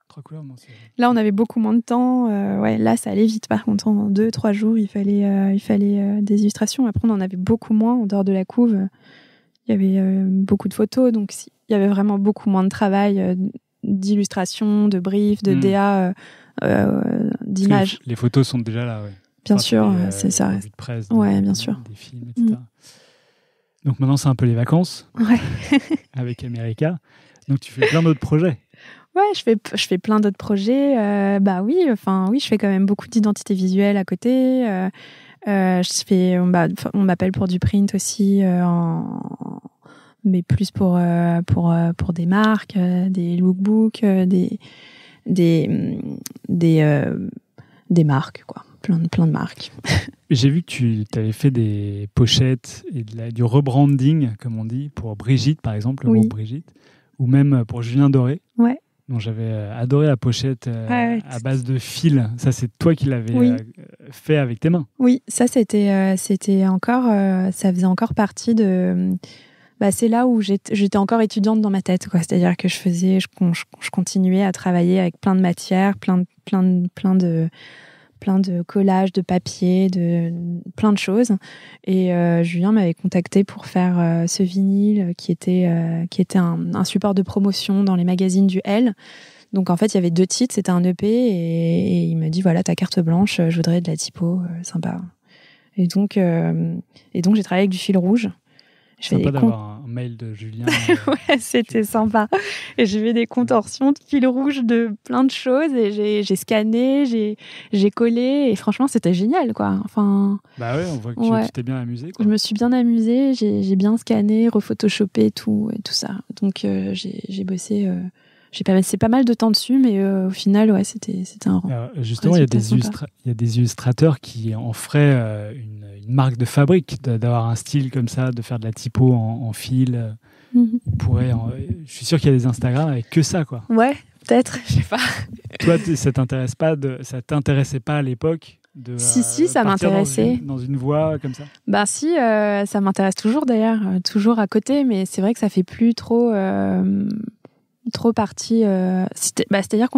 3 couleurs mensuelles. Là, on avait beaucoup moins de temps. Là, ça allait vite. Par contre, en 2-3 jours, il fallait des illustrations. Après, on en avait beaucoup moins en dehors de la couve. Il y avait beaucoup de photos, donc il y avait vraiment beaucoup moins de travail d'illustrations, de briefs, de DA, d'images. Les photos sont déjà là, ouais. Bien sûr, c'est ça. Des revues de presse, bien sûr. Des films, etc. Donc maintenant, c'est un peu les vacances avec America. Donc tu fais plein d'autres projets. Ouais, je fais plein d'autres projets. Je fais quand même beaucoup d'identité visuelle à côté. On m'appelle pour du print aussi, mais plus pour des marques, des lookbooks, des marques, quoi. Plein de marques. J'ai vu que tu avais fait des pochettes et du rebranding, comme on dit, pour Brigitte, par exemple, le groupe Brigitte, ou même pour Julien Doré. Ouais. dont j'avais adoré la pochette à base de fils. Ça, c'est toi qui l'avais fait avec tes mains. Oui, ça, c'était encore... ça faisait encore partie de... c'est là où j'étais encore étudiante dans ma tête, quoi. C'est-à-dire que je continuais à travailler avec plein de matières, plein de collages, de papier, plein de choses. Et Julien m'avait contacté pour faire ce vinyle qui était un support de promotion dans les magazines du L. Donc en fait, il y avait 2 titres, c'était un EP et il m'a dit voilà, ta carte blanche, je voudrais de la typo, sympa. Et donc j'ai travaillé avec du fil rouge. Sympa d'avoir un mail de Julien. Ouais, c'était sympa. Et j'ai fait des contorsions de fil rouge de plein de choses et j'ai scanné, j'ai collé et franchement, c'était génial, quoi. Enfin. Bah ouais, on voit que tu t'es bien amusée, quoi. Je me suis bien amusée, j'ai bien scanné, rephotoshoppé tout ça. Donc j'ai bossé. J'ai passé pas mal de temps dessus, mais au final, ouais, c'était un rang. Justement, il y a des illustrateurs qui en feraient une marque de fabrique, d'avoir un style comme ça, de faire de la typo en fil. Je suis sûr qu'il y a des Instagram avec que ça, quoi. Ouais, peut-être, je sais pas. Toi, ça t'intéressait pas à l'époque si, ça m'intéressait. Dans une voie comme ça? Si, ça m'intéresse toujours d'ailleurs, toujours à côté, mais c'est vrai que ça fait plus trop partie. C'est-à-dire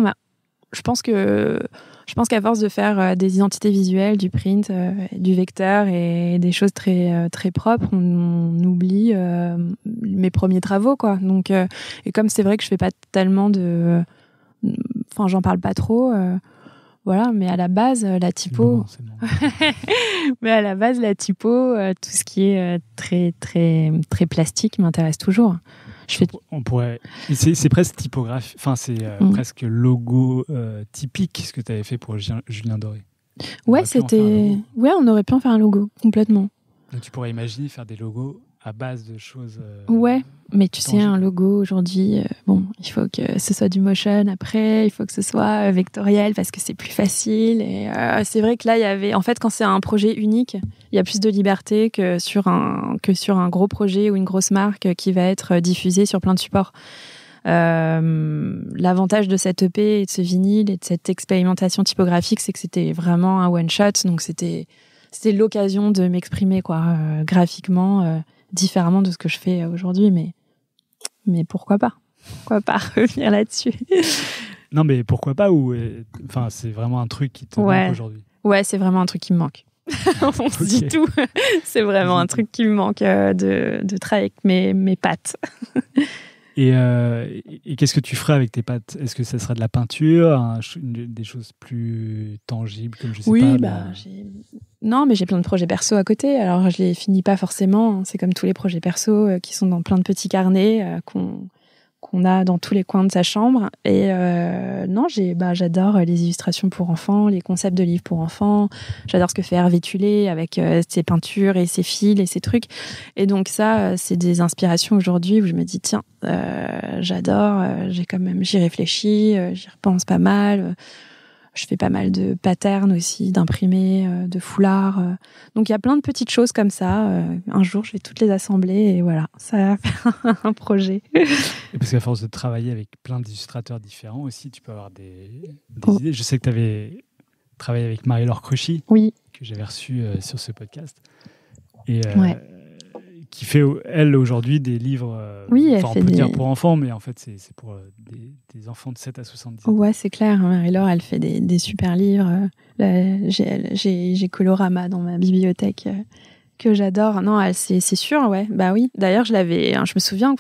je pense qu'à force de faire des identités visuelles, du print, du vecteur et des choses très très propres, on oublie mes premiers travaux, quoi. Donc et comme c'est vrai que je fais pas tellement j'en parle pas trop. Voilà, mais à la base, la typo. C'est bon. Mais à la base, la typo, tout ce qui est très très très plastique m'intéresse toujours. On pourrait. C'est presque typographie. Enfin, c'est presque logo typique ce que tu avais fait pour Julien Doré. Ouais, c'était. Ouais, on aurait pu en faire un logo complètement. Donc, tu pourrais imaginer faire des logos à base de choses. Ouais, mais tu sais, un logo aujourd'hui, il faut que ce soit du motion après, il faut que ce soit vectoriel parce que c'est plus facile. Et c'est vrai que là, il y avait. En fait, quand c'est un projet unique, il y a plus de liberté que sur un gros projet ou une grosse marque qui va être diffusée sur plein de supports. L'avantage de cette EP et de ce vinyle et de cette expérimentation typographique, c'est que c'était vraiment un one shot, donc c'était l'occasion de m'exprimer, quoi, graphiquement, différemment de ce que je fais aujourd'hui, mais pourquoi pas revenir là-dessus. Non, mais pourquoi pas, c'est vraiment un truc qui te manque aujourd'hui. Ouais, c'est vraiment un truc qui me manque. On se dit tout. C'est vraiment un truc qui me manque de travailler avec mes pattes. Et qu'est-ce que tu ferais avec tes pattes? Est-ce que ça sera de la peinture, des choses plus tangibles, comme je sais pas? Non, mais j'ai plein de projets perso à côté. Alors, je les finis pas forcément. C'est comme tous les projets perso qui sont dans plein de petits carnets qu'on a dans tous les coins de sa chambre. Et non, j'adore les illustrations pour enfants, les concepts de livres pour enfants. J'adore ce que fait Hervé Tullet avec ses peintures et ses fils et ses trucs. Et donc ça, c'est des inspirations aujourd'hui où je me dis tiens, j'adore. J'y réfléchis, j'y repense pas mal. Je fais pas mal de patterns aussi, d'imprimés, de foulards. Donc il y a plein de petites choses comme ça. Un jour, je vais toutes les assembler et voilà, ça va faire un projet. Et parce qu'à force de travailler avec plein d'illustrateurs différents aussi, tu peux avoir des idées. Je sais que tu avais travaillé avec Marie-Laure Cauchy, que j'avais reçue sur ce podcast. Et qui fait, elle, aujourd'hui, des livres... on peut dire pour enfants, mais en fait, c'est pour des enfants de 7 à 70 ans. Ouais, c'est clair. Marie-Laure, elle fait des super livres. J'ai Colorama dans ma bibliothèque Que j'adore. Non, c'est sûr, ouais. Bah oui. D'ailleurs, je me souviens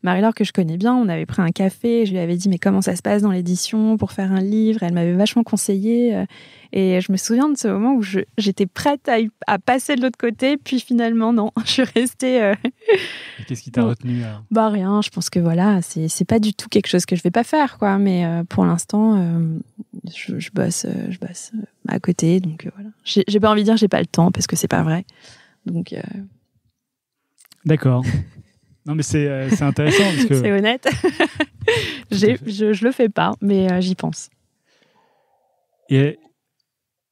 Marie-Laure, que je connais bien, on avait pris un café, je lui avais dit mais comment ça se passe dans l'édition pour faire un livre. Elle m'avait vachement conseillé. Et je me souviens de ce moment où j'étais prête à passer de l'autre côté, puis finalement non, je suis restée. Et qu'est-ce qui t'a retenu alors ? Bah rien. Je pense que voilà, c'est pas du tout quelque chose que je vais pas faire, quoi. Mais pour l'instant, je bosse à côté, donc voilà. J'ai pas envie de dire j'ai pas le temps parce que c'est pas vrai. Donc, D'accord. Non, mais c'est intéressant parce que c'est honnête. Je le fais pas, mais j'y pense. Et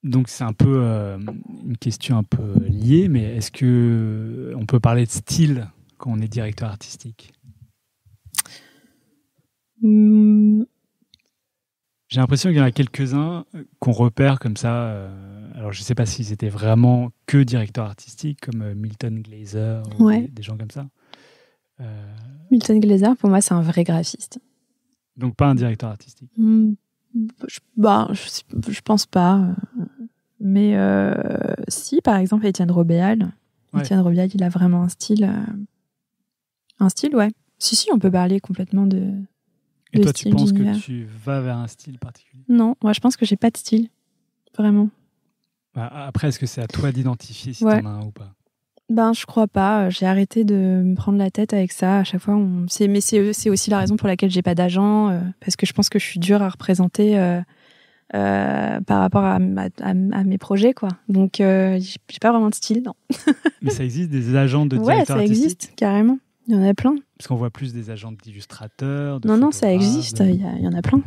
donc c'est un peu une question un peu liée, mais est-ce que on peut parler de style quand on est directeur artistique ? J'ai l'impression qu'il y en a quelques-uns qu'on repère comme ça. Alors, je ne sais pas s'ils étaient vraiment que directeurs artistiques, comme Milton Glaser ou des gens comme ça. Milton Glaser, pour moi, c'est un vrai graphiste. Donc, pas un directeur artistique. Je pense pas. Mais si, par exemple, Étienne Robial. Ouais. Étienne Robial, il a vraiment un style. Ouais. Si, on peut parler complètement de. Et toi, tu penses que tu vas vers un style particulier ? Non, moi je pense que j'ai pas de style, vraiment. Après, est-ce que c'est à toi d'identifier si t'en as un ou pas ? Ben, je crois pas. J'ai arrêté de me prendre la tête avec ça. À chaque fois, mais c'est aussi la raison pour laquelle j'ai pas d'agent, parce que je pense que je suis dure à représenter par rapport à mes projets, quoi. Donc, j'ai pas vraiment de style, non. Mais ça existe des agents de directeurs artistiques ? Ouais, ça existe, carrément. Il y en a plein. Parce qu'on voit plus des agents d'illustrateurs. Non, ça existe. Il y en a plein.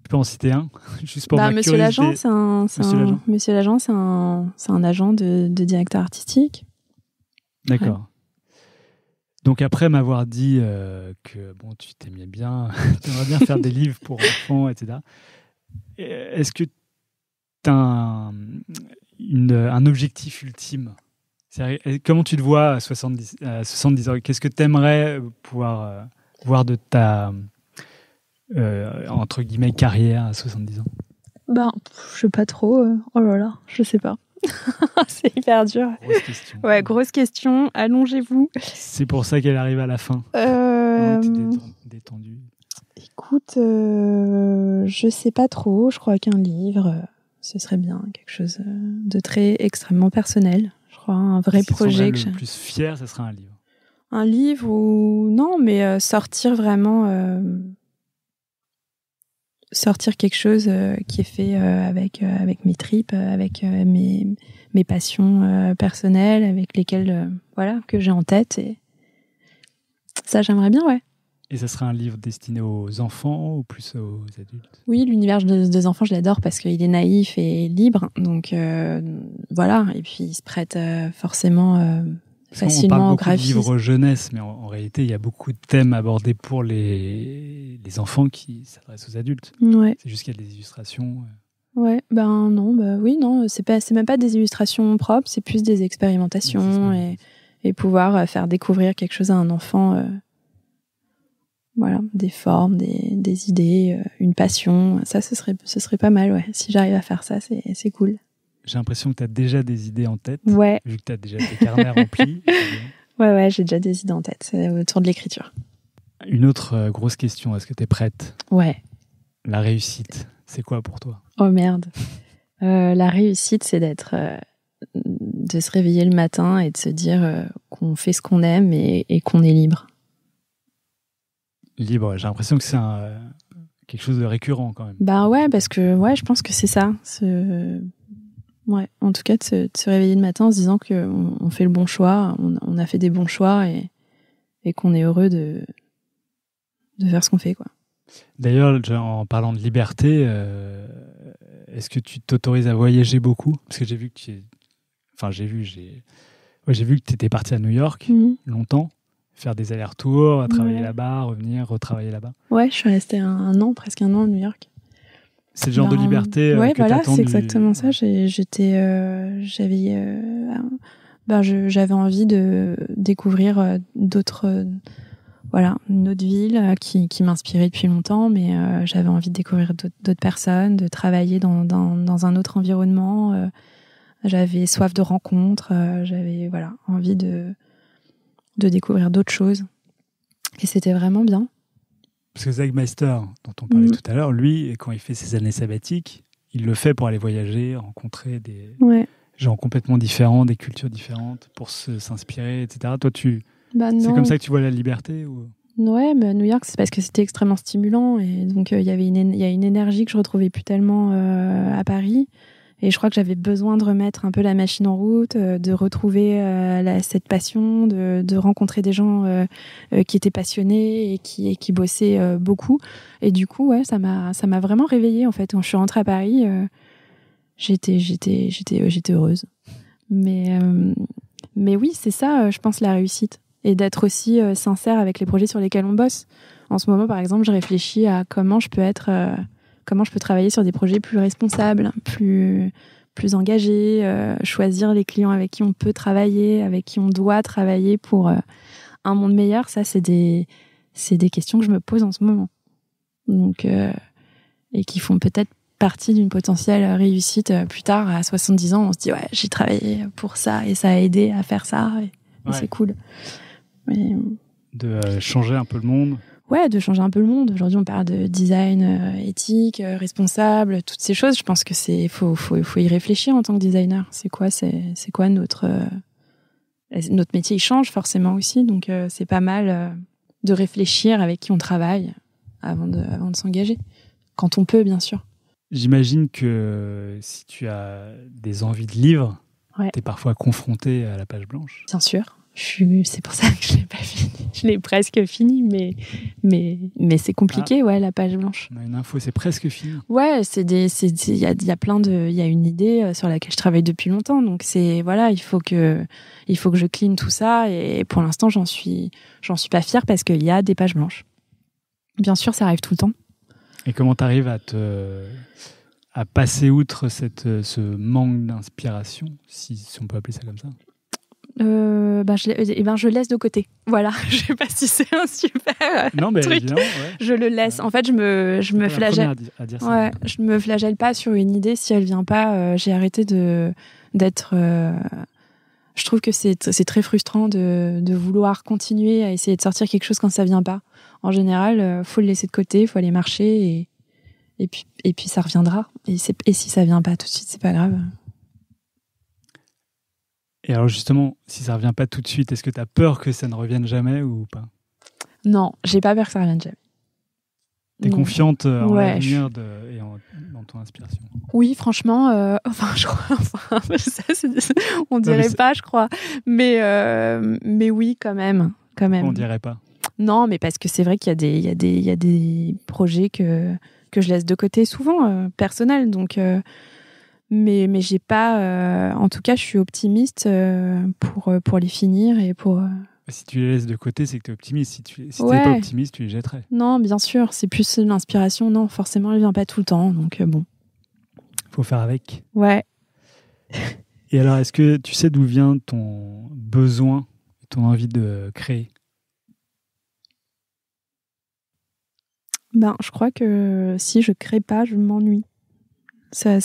Tu peux en citer un ? Juste pour ma Monsieur l'agent, c'est un agent de directeur artistique. D'accord. Ouais. Donc après m'avoir dit que bon, tu t'aimais bien, tu aimerais bien faire des livres pour enfants, etc. Est-ce que tu as un objectif ultime ? Comment tu te vois à 70 ans ? Qu'est-ce que tu aimerais pouvoir voir de ta entre guillemets carrière à 70 ans ? Je sais pas trop. Oh là là, je sais pas. C'est hyper dur. Grosse question. Ouais, grosse question. Allongez-vous. C'est pour ça qu'elle arrive à la fin. Détendue. Écoute, je sais pas trop. Je crois qu'un livre, ce serait bien, quelque chose de très extrêmement personnel. Je crois un vrai projet. Le plus fier, ce serait un livre. Un livre ou non, mais sortir vraiment. Sortir quelque chose qui est fait avec mes tripes, avec mes passions personnelles, avec lesquelles que j'ai en tête, et ça j'aimerais bien, ouais. Et ça serait un livre destiné aux enfants ou plus aux adultes ? Oui, l'univers des enfants, je l'adore parce qu'il est naïf et libre, donc voilà, et puis il se prête forcément facilement au graphisme. On parle beaucoup de livres jeunesse, mais en réalité, il y a beaucoup de thèmes abordés pour les enfants qui s'adressent aux adultes. Ouais. C'est juste qu'il y a des illustrations. Ouais, non, c'est même pas des illustrations propres, c'est plus des expérimentations et pouvoir faire découvrir quelque chose à un enfant. Voilà, des formes, des idées, une passion. Ça, ce serait pas mal, ouais. Si j'arrive à faire ça, c'est cool. J'ai l'impression que tu as déjà des idées en tête, ouais. Vu que tu as déjà tes carnets remplis. Ouais, j'ai déjà des idées en tête. C'est autour de l'écriture. Une autre grosse question, est-ce que tu es prête ? Ouais. La réussite, c'est quoi pour toi ? Oh merde. La réussite, c'est de se réveiller le matin et de se dire qu'on fait ce qu'on aime et qu'on est libre. Libre, j'ai l'impression que c'est quelque chose de récurrent quand même. Bah ouais, parce que je pense que c'est ça. Ouais, en tout cas, de se réveiller le matin en se disant qu'on fait le bon choix, on a fait des bons choix et qu'on est heureux de faire ce qu'on fait, quoi. D'ailleurs, en parlant de liberté, est-ce que tu t'autorises à voyager beaucoup ? Parce que j'ai vu que j'ai vu que tu étais partie à New York longtemps, faire des allers-retours, travailler là-bas, revenir, retravailler là-bas. Ouais, je suis restée presque un an à New York. C'est le genre de liberté que t'attends. C'est exactement ça. J'avais envie de découvrir d'autres... une autre ville qui m'inspirait depuis longtemps, mais j'avais envie de découvrir d'autres personnes, de travailler dans un autre environnement, J'avais soif de rencontres, j'avais envie de découvrir d'autres choses. Et c'était vraiment bien. Parce que Zach Meister, dont on parlait tout à l'heure, lui, quand il fait ses années sabbatiques, il le fait pour aller voyager, rencontrer des gens complètement différents, des cultures différentes, pour s'inspirer, etc. Toi, c'est comme ça que tu vois la liberté ou... Ouais, mais à New York, c'est parce que c'était extrêmement stimulant. Et donc, il y a une énergie que je retrouvais plus tellement à Paris. Et je crois que j'avais besoin de remettre un peu la machine en route, de retrouver cette passion, de rencontrer des gens qui étaient passionnés et qui bossaient beaucoup. Et du coup, ça m'a vraiment réveillée, en fait. Quand je suis rentrée à Paris, j'étais heureuse. Mais oui, c'est ça, je pense, la réussite. Et d'être aussi sincère avec les projets sur lesquels on bosse. En ce moment, par exemple, je réfléchis à comment je peux travailler sur des projets plus responsables, plus engagés, choisir les clients avec qui on peut travailler, avec qui on doit travailler pour un monde meilleur. Ça, c'est des questions que je me pose en ce moment. Donc, et qui font peut-être partie d'une potentielle réussite plus tard, à 70 ans. On se dit, ouais, j'ai travaillé pour ça et ça a aidé à faire ça. Et c'est cool. Mais... De changer un peu le monde. Ouais, de changer un peu le monde. Aujourd'hui, on parle de design éthique, responsable, toutes ces choses. Je pense que faut y réfléchir en tant que designer. C'est quoi notre métier, il change forcément aussi. Donc, c'est pas mal de réfléchir avec qui on travaille avant de s'engager. Quand on peut, bien sûr. J'imagine que si tu as des envies de livres, t'es parfois confronté à la page blanche. Bien sûr. C'est pour ça que je l'ai pas fini. Je l'ai presque fini, mais c'est compliqué, la page blanche. On a une info, c'est presque fini. Ouais, il y a une idée sur laquelle je travaille depuis longtemps, donc il faut que je clean tout ça, et pour l'instant, j'en suis pas fière parce qu'il y a des pages blanches. Bien sûr, ça arrive tout le temps. Et comment t'arrives à passer outre ce manque d'inspiration, si on peut appeler ça comme ça? Je laisse de côté. Voilà, je sais pas si c'est un super truc. Je le laisse. En fait, je me flagelle. À dire ça. Je me flagelle pas sur une idée si elle vient pas. J'ai arrêté d'être. Je trouve que c'est très frustrant de vouloir continuer à essayer de sortir quelque chose quand ça vient pas. En général, faut le laisser de côté, faut aller marcher et puis ça reviendra. Et si ça vient pas tout de suite, c'est pas grave. Et alors justement, si ça revient pas tout de suite, est-ce que tu as peur que ça ne revienne jamais ou pas? Non, j'ai pas peur que ça revienne jamais. T'es confiante en l'avenir et dans ton inspiration? Oui, franchement, je crois. On dirait pas, je crois. Mais oui, quand même. On dirait pas. Non, mais parce que c'est vrai qu'il y a des projets que je laisse de côté souvent, personnels, donc. Mais j'ai pas. En tout cas, je suis optimiste pour les finir et pour. Si tu les laisses de côté, c'est que tu es optimiste. Si tu n'es pas optimiste, tu les jetterais. Non, bien sûr. C'est plus l'inspiration. Non, forcément, elle vient pas tout le temps. Donc bon. Faut faire avec. Ouais. Et alors, est-ce que tu sais d'où vient ton besoin, ton envie de créer? Je crois que si je crée pas, je m'ennuie. Ça,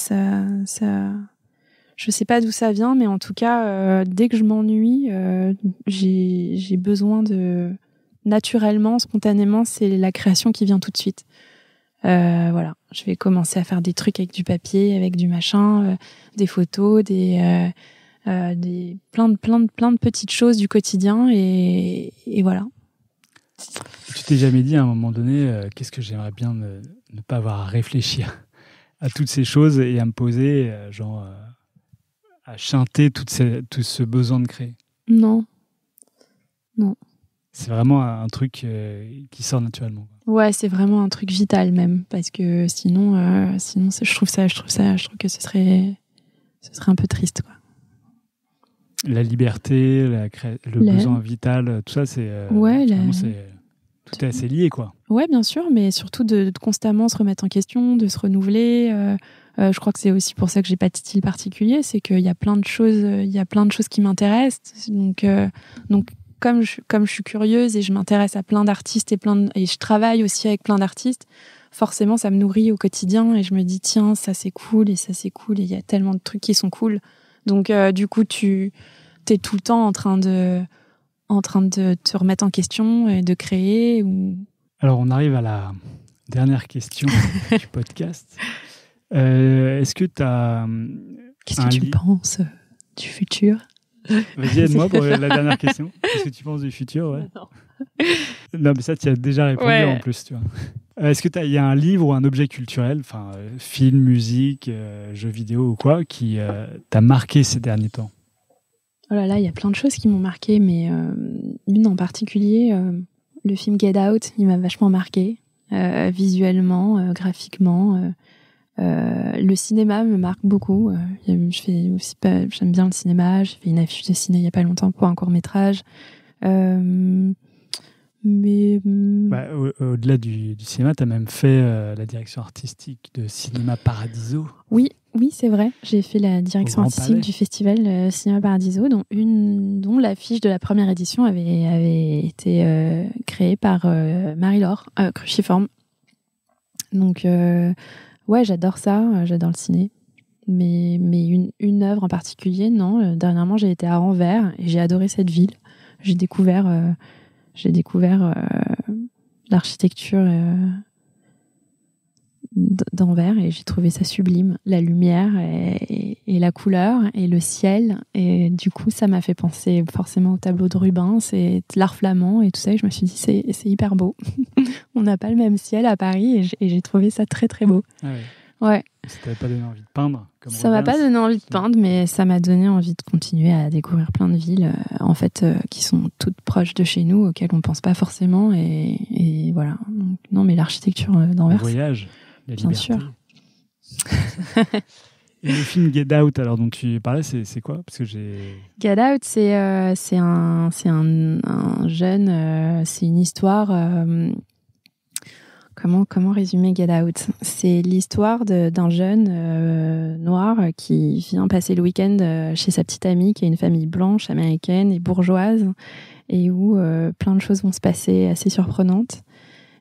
je sais pas d'où ça vient, mais en tout cas, dès que je m'ennuie, j'ai besoin naturellement, spontanément, c'est la création qui vient tout de suite. Je vais commencer à faire des trucs avec du papier, avec du machin, des photos, plein de petites choses du quotidien, et voilà. Tu t'es jamais dit à un moment donné, qu'est-ce que j'aimerais bien ne pas avoir à réfléchir à toutes ces choses et à me poser, à chanter tout ce besoin de créer? Non. C'est vraiment un truc qui sort naturellement. Ouais, c'est vraiment un truc vital même, parce que sinon je trouve que ce serait un peu triste, quoi. La liberté, le besoin vital, tout ça, c'est tout est assez lié, quoi. Ouais, bien sûr, mais surtout de constamment se remettre en question, de se renouveler. Je crois que c'est aussi pour ça que j'ai pas de style particulier, c'est qu'il y a plein de choses qui m'intéressent. Donc comme je suis curieuse et je m'intéresse à plein d'artistes et je travaille aussi avec plein d'artistes, forcément ça me nourrit au quotidien et je me dis tiens, ça c'est cool et il y a tellement de trucs qui sont cool. Donc, du coup, t'es tout le temps en train de te remettre en question et de créer ou... Alors, on arrive à la dernière question du podcast. Est-ce que tu as... Qu'est-ce que tu penses du futur ? Vas-y, aide-moi pour la dernière question. Qu'est-ce que tu penses du futur, ouais. Non, mais ça, tu as déjà répondu en plus, tu vois. Est-ce qu'il y a un livre ou un objet culturel, enfin, film, musique, jeu vidéo ou quoi, qui t'a marqué ces derniers temps ? Oh là là, il y a plein de choses qui m'ont marqué, mais une en particulier, le film Get Out, il m'a vachement marqué, visuellement, graphiquement. Le cinéma me marque beaucoup. J'aime bien le cinéma. J'ai fait une affiche de ciné il y a pas longtemps pour un court-métrage. Au-delà du cinéma, tu as même fait la direction artistique de Cinéma Paradiso. Oui, c'est vrai. J'ai fait la direction artistique du festival Cinéma Paradiso, dont l'affiche de la première édition avait été créée par Marie-Laure Cruciforme. Donc, ouais, j'adore ça. J'adore le ciné. Mais une œuvre en particulier, non. Dernièrement, j'ai été à Anvers et j'ai adoré cette ville. J'ai découvert l'architecture d'Anvers et j'ai trouvé ça sublime. La lumière et la couleur et le ciel. Et du coup, ça m'a fait penser forcément au tableau de Rubens et de l'art flamand et tout ça. Et je me suis dit, c'est hyper beau. On n'a pas le même ciel à Paris et j'ai trouvé ça très, très beau. Ah ouais. Ouais. Ça t'avait pas donné envie de peindre comme Ça m'a pas donné envie de peindre, mais ça m'a donné envie de continuer à découvrir plein de villes, qui sont toutes proches de chez nous, auxquelles on pense pas forcément, et voilà. Donc, non, mais l'architecture d'Anvers. Le voyage, la liberté. Bien sûr. Et le film Get Out, alors dont tu parlais, c'est quoi ? Parce que Get Out, c'est un jeune, c'est une histoire. Comment résumer Get Out ? C'est l'histoire d'un jeune noir qui vient passer le week-end chez sa petite amie qui a une famille blanche, américaine et bourgeoise et où plein de choses vont se passer assez surprenantes.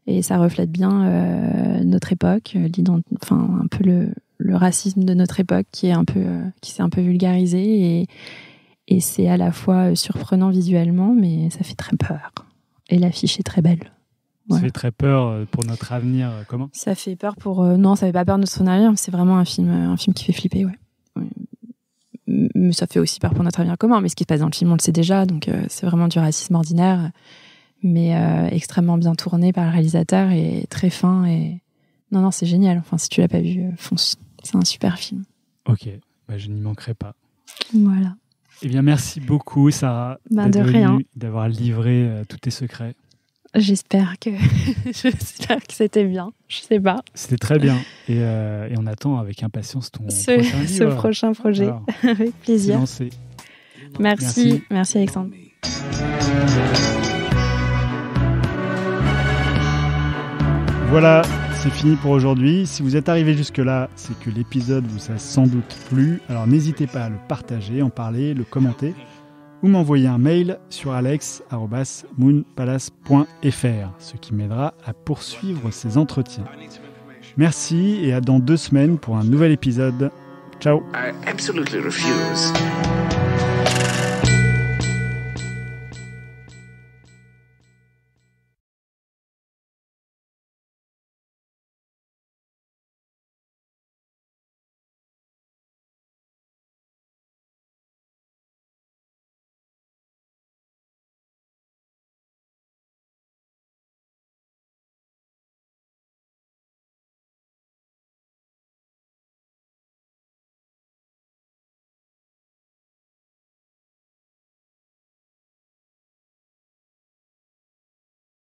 Et ça reflète bien notre époque, un peu le racisme de notre époque qui s'est un peu vulgarisé et c'est à la fois surprenant visuellement, mais ça fait très peur. Et l'affiche est très belle. Ça fait très peur pour notre avenir. Comment ? Ça fait peur non, ça fait pas peur de notre avenir. C'est vraiment un film qui fait flipper, ouais. Mais ça fait aussi peur pour notre avenir commun. Mais ce qui se passe dans le film, on le sait déjà. Donc c'est vraiment du racisme ordinaire, mais extrêmement bien tourné par le réalisateur et très fin. Et non, c'est génial. Enfin, si tu l'as pas vu, fonce. C'est un super film. Ok, je n'y manquerai pas. Voilà. Eh bien, merci beaucoup, Sarah, d'avoir livré tous tes secrets. J'espère que c'était bien. Je sais pas. C'était très bien. Et on attend avec impatience ton prochain livre. Ce prochain projet. Alors, avec plaisir. Merci Alexandre. Voilà, c'est fini pour aujourd'hui. Si vous êtes arrivé jusque-là, c'est que l'épisode vous a sans doute plu. Alors n'hésitez pas à le partager, en parler, le commenter. Ou m'envoyer un mail sur alex@moonpalace.fr, ce qui m'aidera à poursuivre ces entretiens. Merci et à dans 2 semaines pour un nouvel épisode. Ciao. I absolutely refuse